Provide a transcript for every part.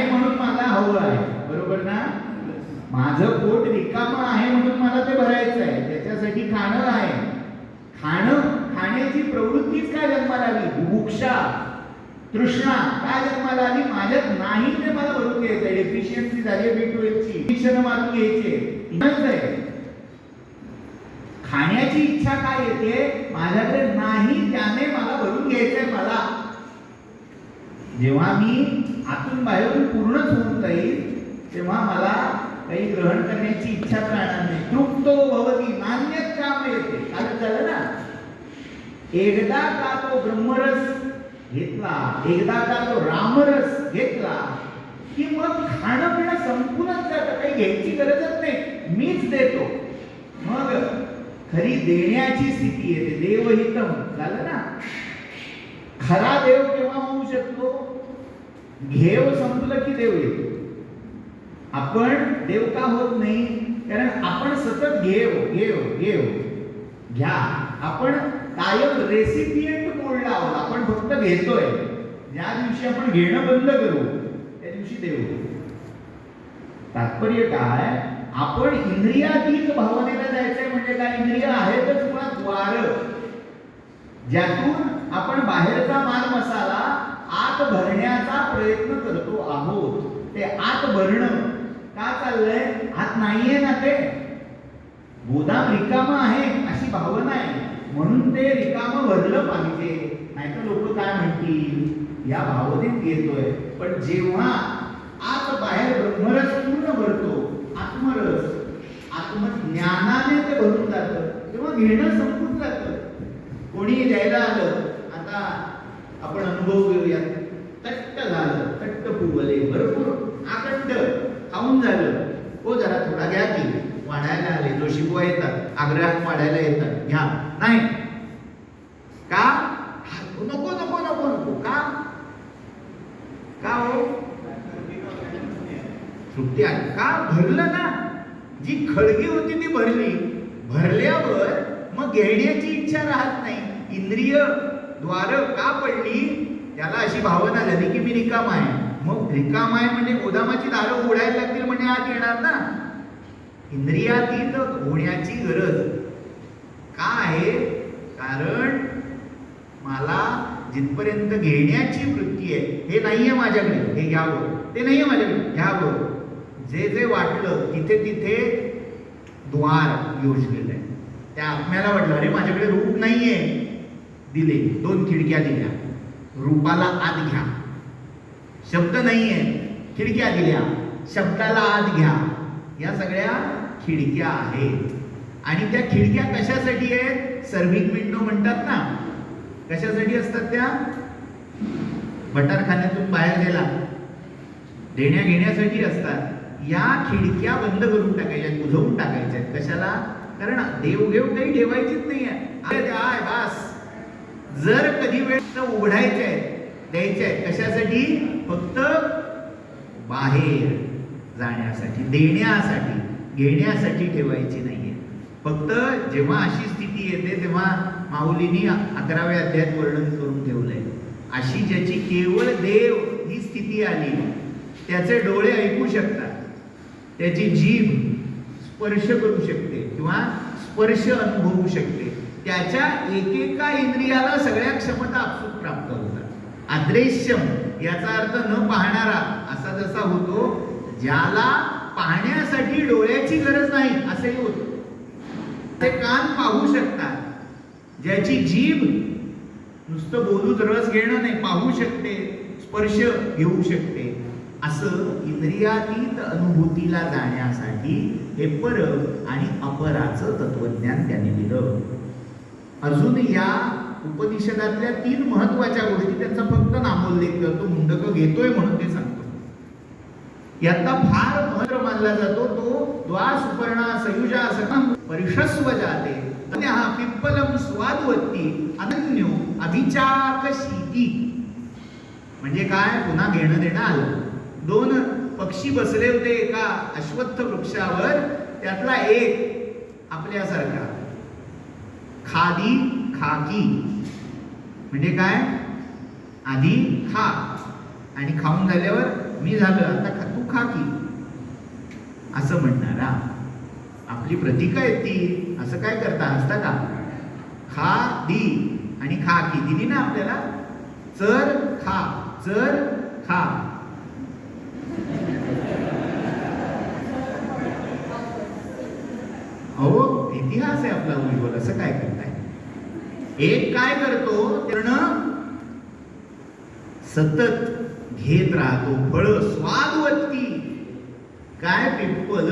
आहे म्हणून मला हवं आहे, बरोबर ना? माझं पोट रिकामं आहे म्हणून मला ते भरायचं आहे, त्याच्यासाठी खाणं आहे. खाण्याची प्रवृत्तीच काय जन्माला आली? बुभुक्षा, तृष्णा काय जन्माला आली? माझ्यात नाही ते मला भरून घ्यायचंय. डेफिशियन्सी झाली B12ची, शिक्षण मारून घ्यायचे. खाण्याची इच्छा काय येते? माझ्याकडे नाही त्याने मला भरून घ्यायचंय. मला जेव्हा मी आतून बाहेरून पूर्णच होऊन जाईल तेव्हा मला काही ग्रहण करण्याची इच्छा राहणार नाही. तृप्तो भवती नान्यत् काम येते. काय झालं ना? एकदा का तो ब्रह्मरस घेतला, एकदा का तो रामरस घेतला की मग खाणं पिणं संपूनच जातं. काही घ्यायची गरजच नाही, मीच देतो. मग खरी देण्याची स्थिती येते. देवहितम झालं ना? खरा देव केव्हा होऊ शकतो? घेव संपलं की देव येतो. आपण देव का होत नाही? कारण आपण सतत घेव घ्या. आपण कायम रेसिपिएंट मोडला आहोत. आपण फक्त घेतोय. ज्या दिवशी आपण घेणं बंद करू त्या दिवशी देव होतो. तात्पर्य काय? आपण इंद्रियातीत भावनेला जायचंय. म्हणजे काय? इंद्रिय आहेतच मुळात द्वार, ज्यातून आपण बाहेरचा माल मसाला आत भरण्याचा प्रयत्न करतो आहोत. ते आत भरणं का चाललंय? आत नाहीये ना, ते गोदाम रिकाम आहे अशी भावना आहे म्हणून ते रिकाम भरलं पाहिजे. नाहीतर लोक काय म्हणतील? या भावनेत येतोय. पण जेव्हा आत बाहेर ब्रह्मरस पूर्ण भरतो, आत्मरस, आत्मज्ञानाने ते भरून जातं, तेव्हा घेणं संपून जातं. कोणी द्यायला आलं, आता आपण अनुभव घेऊया. तट्ट झालं, तट्ट फुगले, भरपूर आकंठ खाऊन झालं. हो जरा थोडा घ्या की, वाढायला आले, जो शिकवा येतात, आग्रहात वाढायला येतात, घ्या. नाही का? नको नको नको नको का? का हो? सुट्टी आली का? भरलं ना. जी खळगी होती ती भरली. भरल्यावर मग घेण्याची इच्छा राहत नाही. इंद्रिय द्वार का पडली? त्याला अशी भावना झाली की मी रिकाम आहे. मग रिकाम आहे म्हणजे गोदामाची दारं उघडायला लागतील म्हणजे आत येणार ना. इंद्रियातीत होण्याची गरज का आहे? कारण मला जिथपर्यंत घेण्याची वृत्ती आहे, हे नाहीये माझ्याकडे, हे घ्यावं. ते नाहीये माझ्याकडे, घ्यावं. जे जे वाटलं तिथे तिथे द्वार योजलेलं आहे. त्या आत्म्याला वाटलं अरे माझ्याकडे रूप नाहीये, दिले 2 खिडक्या दिल्या. रूपाला आत घ्या. शब्द नाहीये, खिडक्या दिल्या. शब्दाला आत घ्या. या सगळ्या खिडक्या आहेत. आणि त्या खिडक्या कशासाठी आहेत? सर्व्हिंग विंडो म्हणतात ना. कशासाठी असतात त्या? भटारखान्यातून बाहेर गेला, देण्या घेण्यासाठी असतात. या खिडक्या बंद करून टाकायच्या, बुजवून टाकायच्या. कशाला? कारण देवघेव काही ठेवायचीच नाहीये. बस जर कधी वेळ उघडायचे द्यायचे आहेत. कशासाठी? फक्त बाहेर जाण्यासाठी, देण्यासाठी, घेण्यासाठी ठेवायची नाहीये. फक्त जेव्हा अशी स्थिती येते तेव्हा माऊलींनी 11व्या अध्यायात वर्णन करून ठेवलंय. अशी ज्याची केवळ देव ही स्थिती आली, त्याचे डोळे ऐकू शकतात, त्याची जीभ स्पर्श करू शकते किंवा स्पर्श अनुभवू शकते, त्याच्या एकेका इंद्रियाला सगळ्या क्षमता आपसूक प्राप्त होतात. अद्रेश्यम याचा अर्थ न पाहणारा असा जसा होतो, ज्याला पाहण्यासाठी डोळ्याची गरज नाही असेही होतं. ते कान पाहू शकतात, ज्याची जीभ नुसतं बोलूच रस घेणं नाही, पाहू शकते, स्पर्श घेऊ शकते. असं इंद्रियातीत अनुभूतीला जाण्यासाठी हे पर आणि अपराचं तत्वज्ञान त्याने दिलं. अजून या उपनिषदातल्या 3 महत्वाच्या गोष्टी त्यांचा फक्त नामोल्लेख करतो, मुंडक घेतोय म्हणून ते सांगतो. यातला फार महत्व मानला जातो तो द्वा सुपर्णा सयुजा सकं परिषस्व जाते हा पिप्पलम स्वादवत्ती अनन्यो अभिचाकशीती. म्हणजे काय? पुन्हा घेणं देणं आलं. 2 पक्षी बसले होते एका अश्वत्थ वृक्षावर. त्यातला एक आपल्यासारखा खादी खाकी. म्हणजे काय? आधी खा आणि खाऊन झाल्यावर मी झालं आता तू खा की असं म्हणणारा. आपली प्रतीक आहेत ती. असं काय करता हसता का? खा दी आणि खा की दिली ना आपल्याला. चर खा, चर खा. अहो इतिहास आहे आपला उज्ज्वल. असं काय करताय? एक काय करतो त्यानं सतत घेत राहतो फळ स्वादवत्ती. काय पिप्पल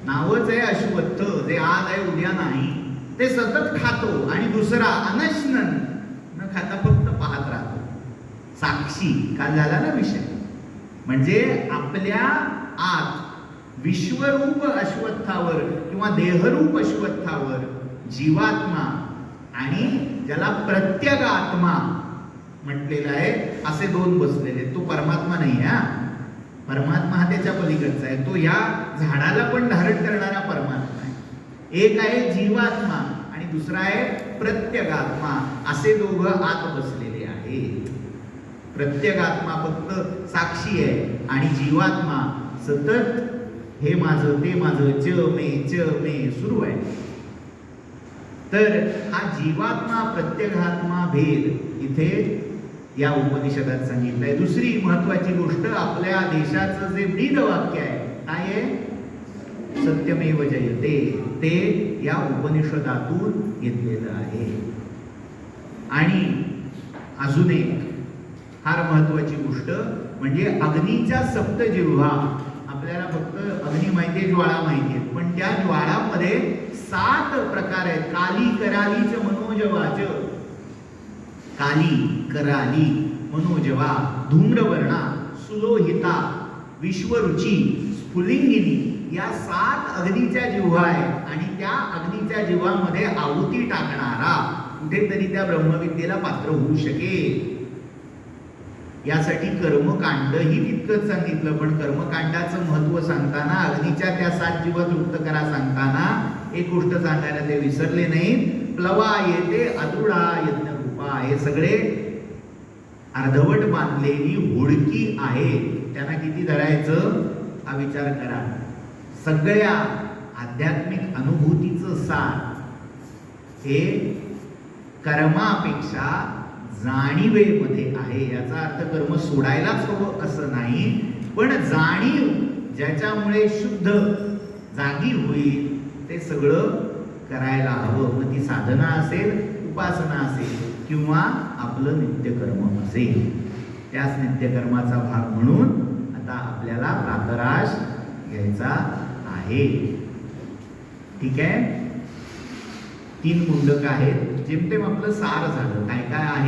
नावच आहे अश्वत्थ, जे आज आहे उद्या नाही. ते सतत खातो आणि दुसरा अनश्नन न खाता फक्त पाहत राहतो. साक्षी काल झाला ना विषय. म्हणजे आपल्या आत विश्वरूप अश्वत्थावर किंवा देहरूप अश्वत्थावर जीवात्मा आणि ज्याला प्रत्यगात्मा म्हटलेलं आहे असे दोन बसलेले. तो परमात्मा नाही हा. परमात्मा हा त्याच्या पलीकडचा आहे. तो या झाडाला पण धारण करणारा परमात्मा आहे. एक आहे जीवात्मा आणि दुसरा आहे प्रत्यगात्मा. असे दोघं आत बसलेले आहेत. प्रत्यगात्मा फक्त साक्षी आहे आणि जीवात्मा सतत हे माझं ते माझं च मे सुरू आहे. तर हा जीवात्मा प्रत्यगात्मा भेद इथे या उपनिषदात सांगितलंय. दुसरी महत्वाची गोष्ट आपल्या देशाचं जे ब्रीद वाक्य आहे काय आहे? सत्यमेव जयते. ते या उपनिषदातून घेतलेलं आहे. आणि अजून एक फार महत्वाची गोष्ट म्हणजे अग्नीच्या सप्तजिह्वा. आपल्याला फक्त अग्नी माहितीये, ज्वाळा माहितीये, पण त्या ज्वाळामध्ये 7 प्रकार आहेत. काली करालीच मनोजवाच. काली कराली मनोजवा, धूम्रवर्णा, सुलोहिता, विश्वरुची, स्फुलिंगिनी या 7 अग्नीच्या जिव्हा आहेत. आणि त्या अग्नीच्या जिव्हामध्ये आहुती टाकणारा कुठेतरी त्या ब्रह्मविद्येला पात्र होऊ शकेल. यासाठी कर्मकांडही तितकंच सांगितलं. पण कर्मकांडाचं महत्व सांगताना अग्नीच्या त्या 7 जीवा तृप्त करा सांगताना एक गोष्ट सांगायला ते विसरले नाहीत. प्लवा येते अदुळा यज्ञ रूपा. हे सगळे अर्धवट बांधलेली होडकी आहे. त्यांना किती धरायचं हा विचार करा. सगळ्या आध्यात्मिक अनुभूतीचं सार हे कर्मापेक्षा जाणीवेमध्ये आहे. याचा अर्थ कर्म सोडायलाच हवं असं नाही, पण जाणीव ज्याच्यामुळे शुद्ध जागी होईल ते सगळं करायला हवं. मग ती साधना असेल, उपासना असेल किंवा आपलं नित्यकर्म असेल. त्याच नित्यकर्माचा भाग म्हणून आता आपल्याला प्रातराश घ्यायचा आहे. ठीक आहे. 3 मुंडक आहेत. जेमतेम आपलं सार झालं. काय काय आहे